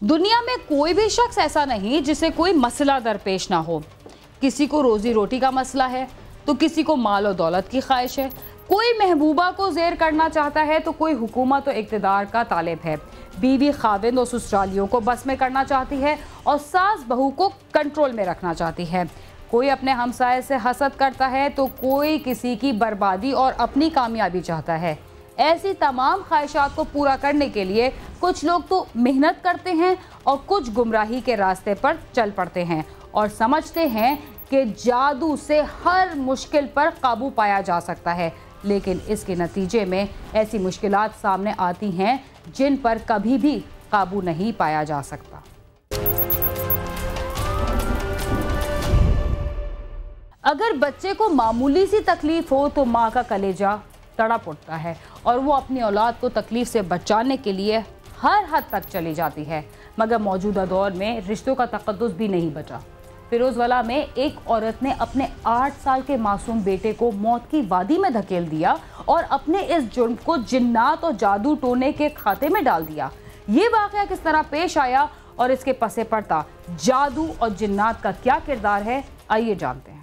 दुनिया में कोई भी शख्स ऐसा नहीं जिसे कोई मसला दरपेश ना हो। किसी को रोजी रोटी का मसला है तो किसी को माल और दौलत की ख्वाहिश है, कोई महबूबा को जेर करना चाहता है तो कोई हुकूमत और इक़्तिदार का तालिब है, बीवी खाविंद और ससुरालियों को बस में करना चाहती है और सास बहू को कंट्रोल में रखना चाहती है, कोई अपने हमसाये से हसद करता है तो कोई किसी की बर्बादी और अपनी कामयाबी चाहता है। ऐसी तमाम ख्वाहिशात को पूरा करने के लिए कुछ लोग तो मेहनत करते हैं और कुछ गुमराही के रास्ते पर चल पड़ते हैं और समझते हैं कि जादू से हर मुश्किल पर काबू पाया जा सकता है, लेकिन इसके नतीजे में ऐसी मुश्किलात सामने आती हैं जिन पर कभी भी काबू नहीं पाया जा सकता। अगर बच्चे को मामूली सी तकलीफ हो तो माँ का कलेजा तड़प उठता है और वो अपनी औलाद को तकलीफ से बचाने के लिए हर हद तक चली जाती है, मगर मौजूदा दौर में रिश्तों का तकद्दुस भी नहीं बचा। फिरोजवाला में एक औरत ने अपने 8 साल के मासूम बेटे को मौत की वादी में धकेल दिया और अपने इस जुर्म को जिन्नात और जादू टोने के खाते में डाल दिया। ये वाकया किस तरह पेश आया और इसके पसे पड़ता जादू और जिन्नात का क्या किरदार है, आइए जानते हैं।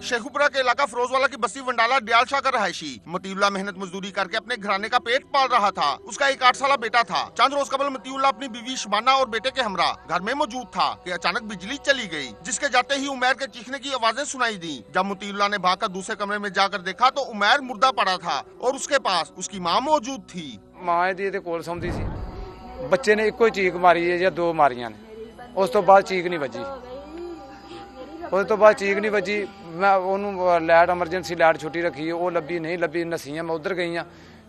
शेखुपुरा के इलाका फिरोजवाला की बस्ती वंडाला दयालशाह का रहायशी मतीउल्लाह मेहनत मजदूरी करके अपने घराने का पेट पाल रहा था। उसका एक 8 साला बेटा था। चंद रोज कबल मतीउल्लाह अपनी बीवी शबाना और बेटे के हमरा घर में मौजूद था कि अचानक बिजली चली गई, जिसके जाते ही उमैर के चीखने की आवाजें सुनाई दी। जब मतीउल्लाह ने भागकर दूसरे कमरे में जाकर देखा तो उमैर मुर्दा पड़ा था और उसके पास उसकी माँ मौजूद थी। मां दी ते कोल सौंदी सी, बच्चे ने इक्को चीख मारी है या 2 मारियां ने, उस तो बाद चीख नहीं वजी। उस तो बाद चीख नहीं वजी, मैं उन्होंने लाइट एमरजेंसी लाइट छुट्टी रखी, वो लभी नहीं लभी, नसियां मैं उधर गई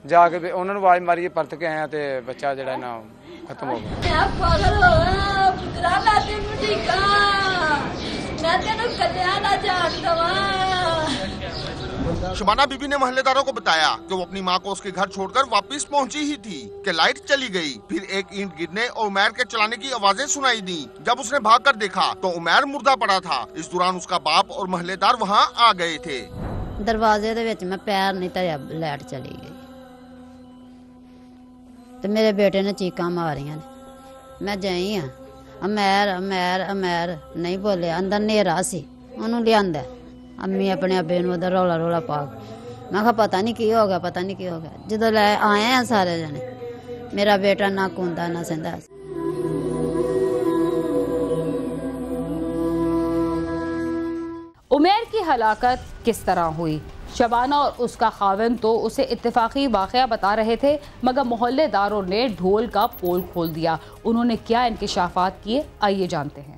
जाके उन्होंने आवाज मारी, परत के आया तो बच्चा जड़ा ना खत्म हो गया। शबाना बीबी ने मोहल्लेदारों को बताया कि वो अपनी मां को उसके घर छोड़कर वापस पहुंची ही थी कि लाइट चली गई। फिर एक ईंट गिरने और उमैर के चलाने की आवाजें सुनाई दी। जब उसने भागकर देखा तो उमैर मुर्दा पड़ा था। इस दौरान उसका बाप और मोहल्लेदार वहां आ गए थे। दरवाजे दे विच मैं पैर नहीं धरिया, लाइट चली गई तो मेरे बेटे ने चीकां मारियां ने। मैं जाई हाँ, अमैर अमैर अमैर नहीं बोलिया। अंदर नेरा सी, उन्होंने लियांदा अम्मी अपने अब्बे नूं उधर रौला रौला पा के। मैं कहा पता नहीं की हो गया, पता नहीं की हो गया। जो लै आए हैं सारे जने, मेरा बेटा ना कूंदा ना सिंधा। उमैर की हलाकत किस तरह हुई? शबाना और उसका खाविंद तो उसे इत्तेफाकी वाकया बता रहे थे, मगर मोहल्लेदारों ने ढोल का पोल खोल दिया। उन्होंने क्या इंकिशाफात किए, आइए जानते हैं।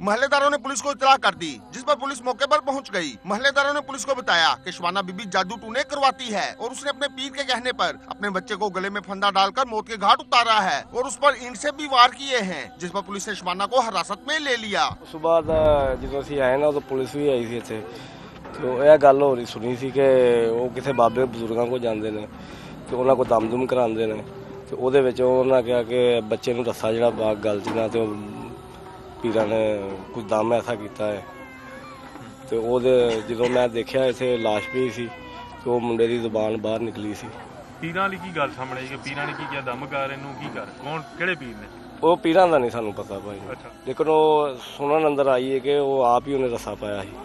मोहल्लेदारों ने पुलिस को इत्तला कर दी, जिस पर पुलिस मौके पर पहुंच गई। मोहल्लेदारों ने पुलिस को बताया कि शबाना बीबी जादू टूने करवाती है और उसने अपने पीर के कहने पर अपने बच्चे को गले में फंदा डालकर मौत के घाट उतारा है और उस पर ईंट से भी वार किए हैं, जिस पर पुलिस ने शबाना को हिरासत में ले लिया। सुबह जो असीं आए ना तो पुलिस भी आई थी इत्थे, तो यह गल हो रही सुनी सी कि वो किसी बाबे बुजुर्गों को जाते हैं तो उन्होंने को दम दुम कराते हैं, तो वो उन्होंने कहा कि बच्चे को रस्सा जो गल च ना तो पीरा ने कुछ दम ऐसा किया है। तो जो मैं देखा इतने लाश भी सी तो वो मुंडे की जुबान बाहर निकली सी। पीरां वाली की गल सामने आई कि पीरां ने की किया, दम कर इनू की कर, कौन किहड़े पीर ने? वो पीरां दा नहीं सानू पता भाई, लेकिन वो सुनन अंदर आई है कि वो आप ही उन्हें रस्सा पाया ही।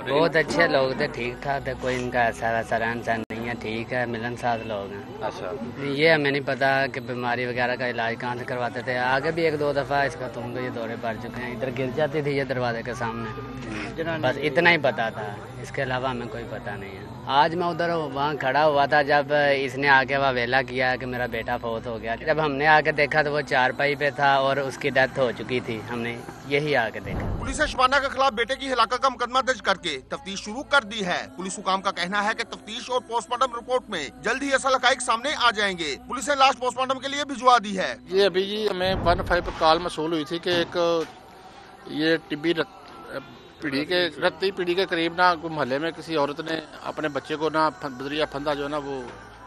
बहुत अच्छे लोग थे, ठीक ठाक थे, कोई इनका ऐसा वैसा रहन सहन नहीं है, ठीक है, मिलनसार लोग हैं। अच्छा, ये हमें नहीं पता कि बीमारी वगैरह का इलाज कहाँ से करवाते थे। आगे भी 1-2 दफ़ा इसका तुम ये दौरे पड़ चुके हैं, इधर गिर जाती थी ये दरवाजे के सामने, बस इतना ही पता था, इसके अलावा हमें कोई पता नहीं है। आज मैं उधर वहाँ खड़ा हुआ था जब इसने आके वह वेला किया कि मेरा बेटा फौत हो गया। जब हमने आके देखा तो वो चारपाई पे था और उसकी डेथ हो चुकी थी, हमने यही आके देखा। पुलिस ने शबाना के खिलाफ बेटे की हिलाकत का मुकदमा दर्ज करके तफ्तीश शुरू कर दी है। पुलिस हुकाम का कहना है कि तफ्तीश और पोस्टमार्टम रिपोर्ट में जल्द ही असल हकाइक सामने आ जाएंगे। पुलिस ने लाश पोस्टमार्टम के लिए भिजवा दी है। ये अभी जी हमें 15 पर कॉल मसूल हुई थी कि एक ये टिब्बी रत्ती पीढ़ी के करीब ना मोहल्ले में किसी औरत ने अपने बच्चे को ना बदरिया फंदा जो है ना वो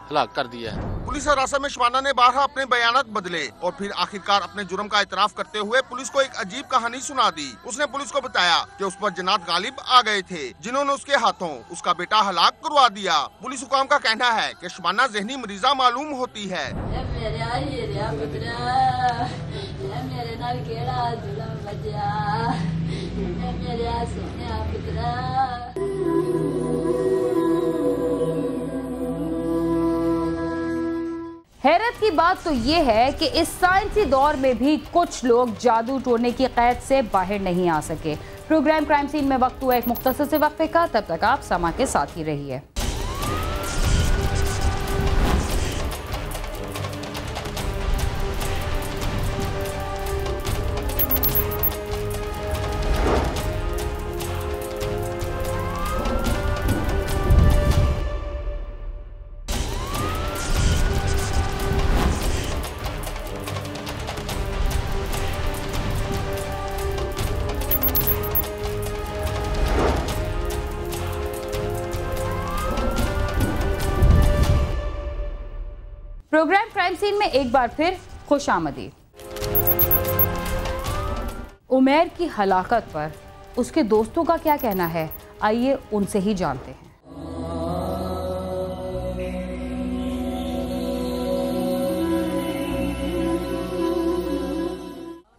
हलाक कर दिया है। पुलिस हिरासत में शबाना ने बारहा अपने बयानात बदले और फिर आखिरकार अपने जुर्म का इतराफ करते हुए पुलिस को एक अजीब कहानी सुना दी। उसने पुलिस को बताया कि उस पर जन्नत गालिब आ गए थे, जिन्होंने उसके हाथों उसका बेटा हलाक करवा दिया। पुलिस हुकाम का कहना है कि शबाना ज़हनी मरीजा मालूम होती है। हैरत की बात तो ये है कि इस साइंसी दौर में भी कुछ लोग जादू टोने की कैद से बाहर नहीं आ सके। प्रोग्राम क्राइम सीन में वक्त हुआ एक मुख्तसर से वक्फे का, तब तक आप समा के साथ ही रहिए। प्रोग्राम क्राइम सीन में एक बार फिर खुश आमदी। उमैर की हलाकत पर उसके दोस्तों का क्या कहना है, आइए उनसे ही जानते हैं।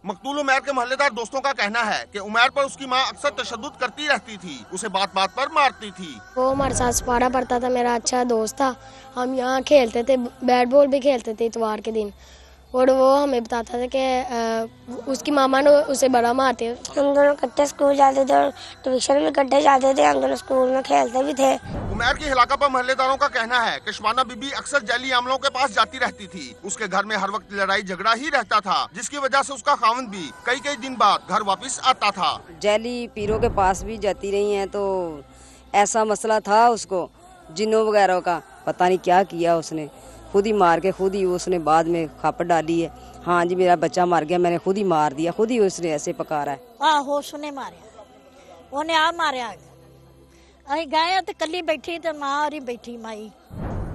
मकतूल उमैर के मोहल्लेदार दोस्तों का कहना है कि उमैर पर उसकी मां अक्सर तशद्दुद करती रहती थी, उसे बात बात पर मारती थी। वो हमारे साथ सपारा पड़ता था, मेरा अच्छा दोस्त था। हम यहाँ खेलते थे, बैट बॉल भी खेलते थे इतवार के दिन, और वो हमें बताता था कि उसकी मामा ने उसे बड़ा मारते। हम दोनों इकट्ठे स्कूल जाते थे और ट्यूशन भी इकट्ठे जाते थे, हम दोनों स्कूल में खेलते भी थे। उमैर की हिलाकत पर मोहल्लेदारों का कहना है कि शबाना बीबी अक्सर जैली अमलों के पास जाती रहती थी। उसके घर में हर वक्त लड़ाई झगड़ा ही रहता था, जिसकी वजह से उसका खावंद भी कई दिन बाद घर वापस आता था। जैली पीरों के पास भी जाती रही हैं, तो ऐसा मसला था उसको जिन्नों वगैरह का, पता नहीं क्या किया उसने, खुद ही मार के खुद ही उसने बाद में खप डाली है। हाँ जी, मेरा बच्चा मर गया, मैंने खुद ही मार दिया, खुद ही उसने ऐसे पकारा है। आहो उसने मारिया, उन्हें आ मारिया। अही गए तो कली बैठी तो माँ और बैठी माई।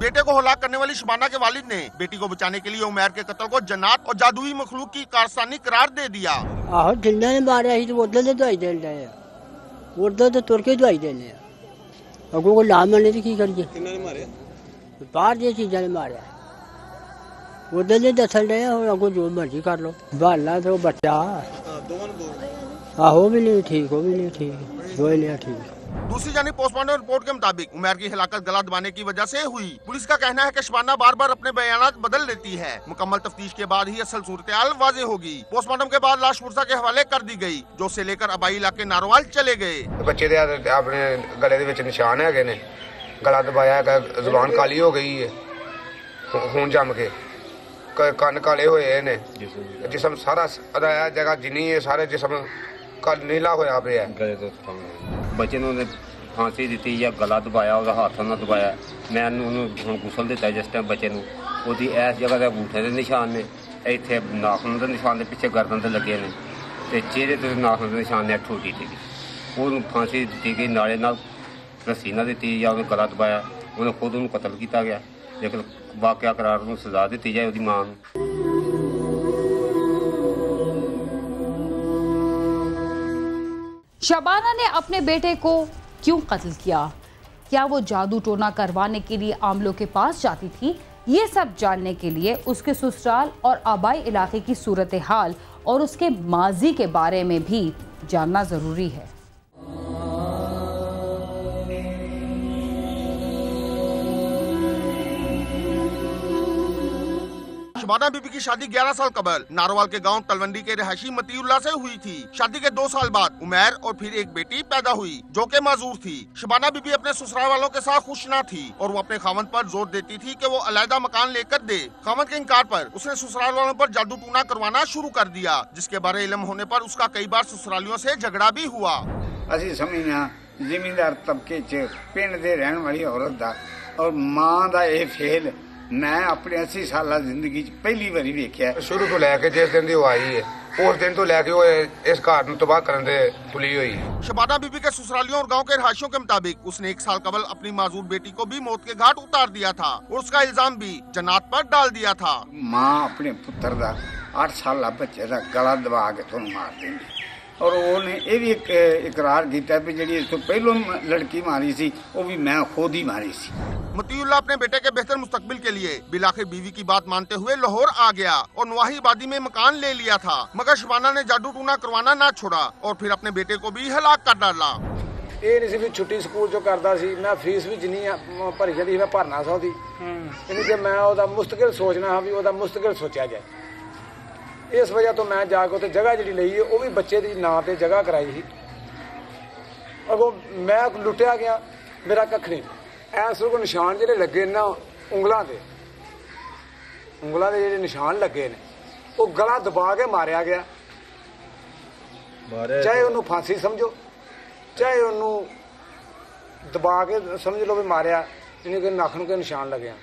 बेटे को हलाक करने वाली शबाना के वालिद ने बेटी को बचाने के लिए उमैर के कत्ल को जन्नत और जादुई मखलूक की कारस्तानी करार दे दिया। आहो जिन्ना ने मारिया ही तो उधर से दवाई देने आए, उधर तो तुर के दवाई देने अगो को लाम ने की करिए। किन्ने मारे? बाहर दी चीज़ा ने मारिया, उधर ने दसन रहे और अगो जो मर्जी कर लो। बाला तो बच्चा आहो भी नहीं ठीक, हो भी नहीं ठीक, दो नहीं ठीक। दूसरी जानिब पोस्टमार्टम रिपोर्ट के मुताबिक उमैर की हिलाकत गला दबाने की वजह से हुई। पुलिस का कहना है कि शबाना बार बार अपने बयानात बदल लेती है। मुकम्मल तफ्तीश के बाद ही असल सूरत-ए-हाल वाज़ेह होगी। पोस्टमार्टम के बाद लाश पुरसा के हवाले कर दी गई, जो से लेकर आबाई इलाके नारोवाल चले गए। बच्चे दे अपने गले दे विच निशान है ने, गला दबाया है, जुबान काली हो गई है, खून जम के कन्न काले होए ने, जिसम सारा जगह जिन्नी है सारे जिसम नीला होया पिया। बच्चे ने फांसी दी या गला दबाया, हाथों ने दबाया। मैं हूँ गुसल दिता जिस टाइम बच्चे को, इस जगह के अंगूठे के निशान ने, इतने नाखून के निशान ने, पिछे गर्दन से लगे ने, चेहरे से नाखून के निशान ने ठोटी थी। वो फांसी दी गई, नाले नाल रस्सी ना दी या उन्हें गला दबाया, उन्हें खुद उन्हें कतल किया गया। लेकिन वाकया करार उन्हें सजा दी जाए उसकी मां को। शबाना ने अपने बेटे को क्यों कत्ल किया? क्या वो जादू टोना करवाने के लिए आमलों के पास जाती थी? ये सब जानने के लिए उसके ससुराल और आबाई इलाके की सूरत हाल और उसके माजी के बारे में भी जानना जरूरी है। शबाना बीबी की शादी 11 साल कबल नारोवाल के गांव तलवंडी के रहायशी मतीउल्लाह से हुई थी। शादी के 2 साल बाद उमैर और फिर एक बेटी पैदा हुई जो के माजूर थी। शबाना बीबी अपने ससुराल वालों के साथ खुश ना थी और वो अपने खावंद पर जोर देती थी कि वो अलहदा मकान लेकर दे। खावंद के इनकार पर उसने ससुराल वालों पर जादू टूना करवाना शुरू कर दिया, जिसके बारे इल्म होने पर उसका कई बार ससुरालियों से झगड़ा भी हुआ। असी समझना जिमींदार तबके च पिंड दे रहन वाली औरत दा और मां दा ये फेल मैं अपने 80 साल जिंदगी पहली बारी वेख्या। शुरू तो लैके जिस दिन दी आई है उस दिन तो लैके वो इस घर ਨੂੰ तबाह करने दे तुली हुई। शबाना बीबी के ससुरालियों और गांव के रहायशियों के मुताबिक उसने 1 साल कबल अपनी माजूर बेटी को भी मौत के घाट उतार दिया था और उसका इल्जाम भी जन्नत पर डाल दिया था। मां अपने पुत्र दा 8 साल बच्चे दा गला दबा के तुम मार देंगी और उन्हें ये भी इकरार किया भी जी इस तो पहलों लड़की मारी सी वो भी मैं खुद ही मारी सी। मतीउल्लाह अपने बेटे के बेहतर मुस्तकबिल के लिए बिलाखिर बीवी की बात मानते हुए लाहौर आ गया और नवाही आबादी में मकान ले लिया था, मगर शबाना ने जादू टूना करवाना ना छोड़ा और फिर अपने बेटे को भी हलाक कर डाला। ਇਹ ਨਹੀਂ ਸੀ ਵੀ ਛੁੱਟੀ ਸਕੂਲ ਚੋਂ ਕਰਦਾ ਸੀ, ਮੈਂ ਫੀਸ ਵੀ ਜਿੰਨੀ ਭਰੀ ਜਾਂਦੀ ਮੈਂ ਭਰਨਾ ਸਾ ਉਹਦੀ, ਇਹਨੀ ਜੇ ਮੈਂ ਉਹਦਾ ਮੁਸਤਕਿਲ ਸੋਚਣਾ ਹਾਂ ਵੀ ਉਹਦਾ ਮੁਸਤਕਿਲ ਸੋਚਿਆ ਜਾਏ। ਇਸ ਵਜ੍ਹਾ ਤੋਂ ਮੈਂ ਜਾ ਕੇ ਉੱਥੇ ਜਗ੍ਹਾ ਜਿਹੜੀ ਲਈ ਉਹ ਵੀ ਬੱਚੇ ਦੀ ਨਾਂ ਤੇ ਜਗ੍ਹਾ ਕਰਾਈ ਸੀ। ਅਗੋਂ ਮੈਂ ਲੁੱਟਿਆ ਗਿਆ, ਮੇਰਾ ਕੱਖ ਨਹੀਂ। ਐਸ ਕੋ ਨਿਸ਼ਾਨ ਜਿਹੜੇ ਲੱਗੇ ਨਾ ਉਂਗਲਾਂ ਦੇ ਜਿਹੜੇ ਨਿਸ਼ਾਨ ਲੱਗੇ ਨੇ ਉਹ ਗਲਾ ਦਬਾ ਕੇ ਮਾਰਿਆ ਗਿਆ। ਚਾਹੇ ਉਹਨੂੰ ਫਾਂਸੀ ਸਮਝੋ ਚਾਹੇ ਉਹਨੂੰ ਦਬਾ ਕੇ ਸਮਝ ਲਓ ਵੀ ਮਾਰਿਆ, ਇਹਨੇ ਕਿ ਨੱਕ ਨੂੰ ਕੇ ਨਿਸ਼ਾਨ ਲੱਗਿਆ।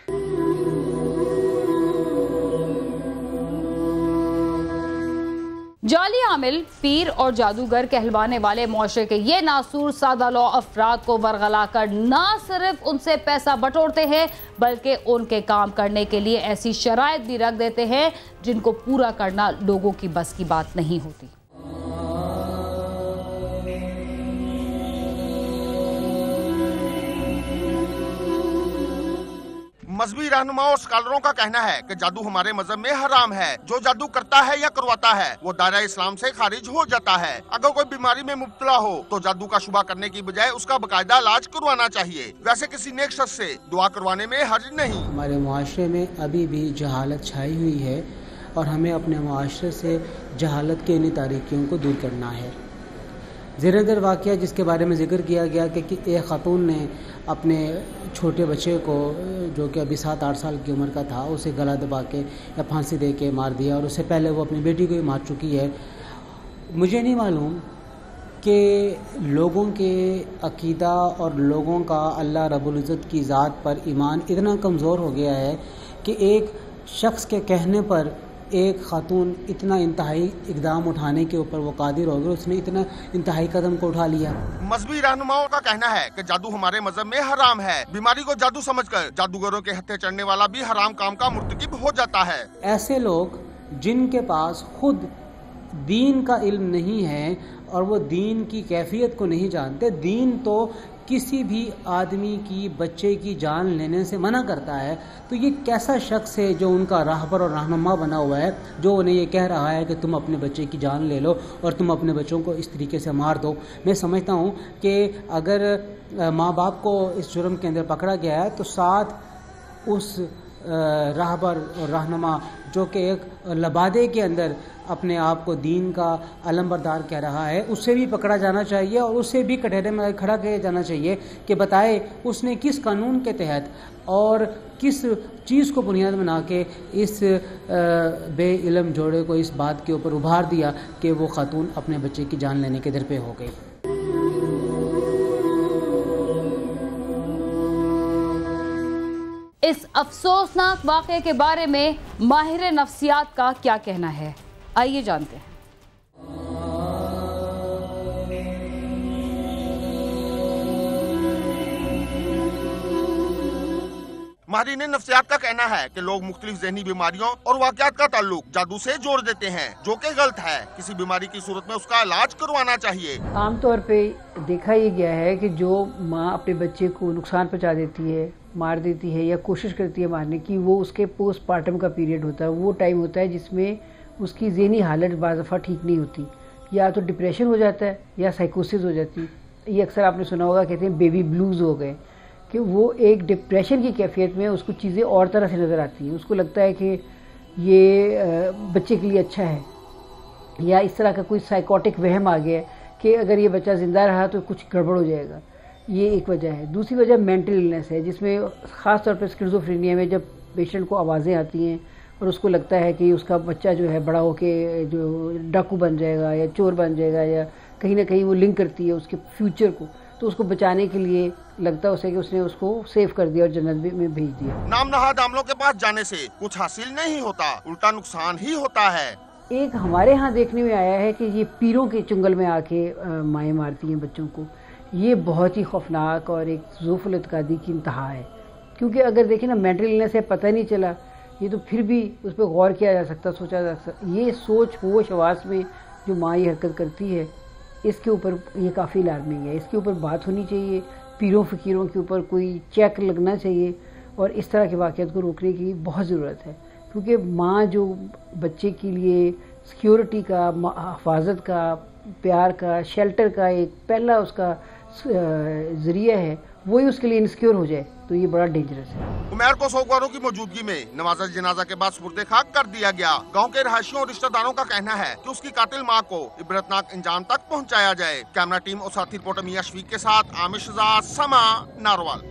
जाली आमिल, पीर और जादूगर कहलवाने वाले मुआशरे के ये नासूर सादा लौ अफराद को वरगला कर न सिर्फ उनसे पैसा बटोरते हैं बल्कि उनके काम करने के लिए ऐसी शराइत भी रख देते हैं जिनको पूरा करना लोगों की बस की बात नहीं होती। मजहबी रहनुमाओं और स्कॉलरों का कहना है कि जादू हमारे मजहब में हराम है। जो जादू करता है या करवाता है वो दायरा इस्लाम से खारिज हो जाता है। अगर कोई बीमारी में मुब्तला हो तो जादू का शुबा करने की बजाय उसका बाकायदा इलाज करवाना चाहिए। वैसे किसी नेक शख्स से दुआ करवाने में हर्ज नहीं। हमारे मुआशरे में अभी भी जहालत छाई हुई है और हमें अपने मुआशरे से जहालत के इन्हीं तारीकियों को दूर करना है। ज़ेरदर वाक़या जिसके बारे में जिक्र किया गया कि एक खातून ने अपने छोटे बच्चे को जो कि अभी 7-8 साल की उम्र का था उसे गला दबा के या फांसी दे के मार दिया और उससे पहले वो अपनी बेटी को ही मार चुकी है। मुझे नहीं मालूम कि लोगों के अकीदा और लोगों का अल्लाह रब्बुल इज़्ज़त की ज़ात पर ईमान इतना कमज़ोर हो गया है कि एक शख्स के कहने पर एक खातून इतना इंतहाई इकदाम उठाने के ऊपर वो कादिर हो गए, उसने इतना इंतहाई कदम को उठा लिया। मजहबी रहनुमाओं का कहना है कि जादू हमारे मजहब में हराम है। बीमारी को जादू समझकर जादूगरों के हत्थे चढ़ने वाला भी हराम काम का मुर्तकिब हो जाता है। ऐसे लोग जिनके पास खुद दीन का इल्म नहीं है और वो दीन की कैफियत को नहीं जानते, दीन तो किसी भी आदमी की बच्चे की जान लेने से मना करता है, तो ये कैसा शख्स है जो उनका राहबर और रहनुमा बना हुआ है, जो उन्हें ये कह रहा है कि तुम अपने बच्चे की जान ले लो और तुम अपने बच्चों को इस तरीके से मार दो। मैं समझता हूँ कि अगर माँ बाप को इस जुर्म के अंदर पकड़ा गया है तो साथ उस राहबर और रहनुमा जो कि एक लबादे के अंदर अपने आप को दीन का अलमबरदार कह रहा है, उससे भी पकड़ा जाना चाहिए और उससे भी कटहरे में खड़ा किया जाना चाहिए कि बताए उसने किस कानून के तहत और किस चीज़ को बुनियाद बना के इस बे इल्म जोड़े को इस बात के ऊपर उभार दिया कि वो खातून अपने बच्चे की जान लेने के दर पे हो गई। इस अफसोसनाक वाक़े के बारे में माहिर नफ्सियात का क्या कहना है, आइए जानते हैं। माहिरीन नफ्सियात का कहना है कि लोग मुख्तलिफ ज़हनी बीमारियों और वाक़यात का ताल्लुक जादू से जोड़ देते हैं, जो कि गलत है। किसी बीमारी की सूरत में उसका इलाज करवाना चाहिए। आमतौर पे देखा ये गया है कि जो माँ अपने बच्चे को नुकसान पहुँचा देती है, मार देती है या कोशिश करती है मारने की, वो उसके पोस्टमार्टम का पीरियड होता है। वो टाइम होता है जिसमें उसकी ज़हनी हालत बाज़ दफ़ा ठीक नहीं होती, या तो डिप्रेशन हो जाता है या साइकोसिस हो जाती है। ये अक्सर आपने सुना होगा, कहते हैं बेबी ब्लूज़ हो गए, कि वो एक डिप्रेशन की कैफियत में उसको चीज़ें और तरह से नज़र आती हैं। उसको लगता है कि ये बच्चे के लिए अच्छा है, या इस तरह का कोई साइकोटिक वहम आ गया कि अगर ये बच्चा ज़िंदा रहा तो कुछ गड़बड़ हो जाएगा। ये एक वजह है। दूसरी वजह मेंटल इलनेस है, जिसमें ख़ास तौर पर स्किज़ोफ्रेनिया में जब पेशेंट को आवाज़ें आती हैं और उसको लगता है कि उसका बच्चा जो है बड़ा होके जो डाकू बन जाएगा या चोर बन जाएगा, या कहीं ना कहीं वो लिंक करती है उसके फ्यूचर को, तो उसको बचाने के लिए लगता है उसे कि उसने उसको सेव कर दिया और जन्नत में भेज दिया। नाम नहाद आमलों के पास जाने से कुछ हासिल नहीं होता, उल्टा नुकसान ही होता है। एक हमारे यहाँ देखने में आया है कि ये पीरों के चुंगल में आके माएँ मारती हैं बच्चों को। ये बहुत ही खौफनाक और एक ज़ुल्फ़ुल इत्कादी की इंतहा है, क्योंकि अगर देखें ना मेंटल इलनेस है पता नहीं चला, ये तो फिर भी उस पर गौर किया जा सकता, सोचा जा सकता। ये सोच होश हवास में जो माँ ये हरकत करती है, इसके ऊपर ये काफ़ी अलार्मिंग है। इसके ऊपर बात होनी चाहिए, पीरों फ़कीरों के ऊपर कोई चेक लगना चाहिए और इस तरह के वाक़यात को रोकने की बहुत ज़रूरत है, क्योंकि माँ जो बच्चे के लिए सिक्योरिटी का, हिफाजत का, प्यार का, शेल्टर का एक पहला उसका ज़रिया है, वही उसके लिए इनसिक्योर हो जाए तो ये बड़ा डेंजरस है। उमैर को सोगवारों की मौजूदगी में नमाज़ जनाजा के बाद सुपुर्द खाक कर दिया गया। गांव के रहायशियों और रिश्तेदारों का कहना है कि उसकी कातिल मां को इबरतनाक अंजाम तक पहुंचाया जाए। कैमरा टीम और साथी रिपोर्टर मियां शफीक के साथ आमिर शहजाद, समा, नारोवाल।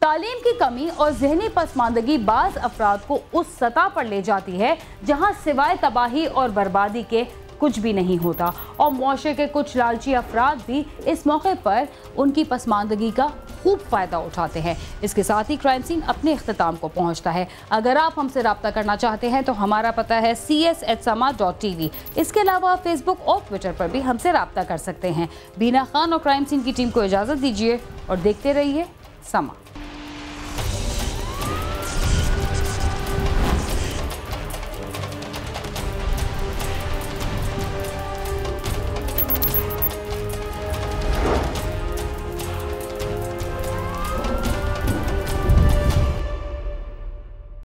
तालीम की कमी और जहनी पसमानदगी बाज़ अफराद को उस सतह पर ले जाती है जहां सिवाय तबाही और बर्बादी के कुछ भी नहीं होता, और मुआशरे के कुछ लालची अफराद भी इस मौके पर उनकी पसमानदगी का खूब फ़ायदा उठाते हैं। इसके साथ ही क्राइम सीन अपने इख्तिताम को पहुंचता है। अगर आप हमसे रब्ता करना चाहते हैं तो हमारा पता है cs@sama.tv। इसके अलावा फेसबुक और ट्विटर पर भी हमसे रब्ता कर सकते हैं। बीना खान और क्राइम सीन की टीम को इजाज़त दीजिए और देखते रहिए समा।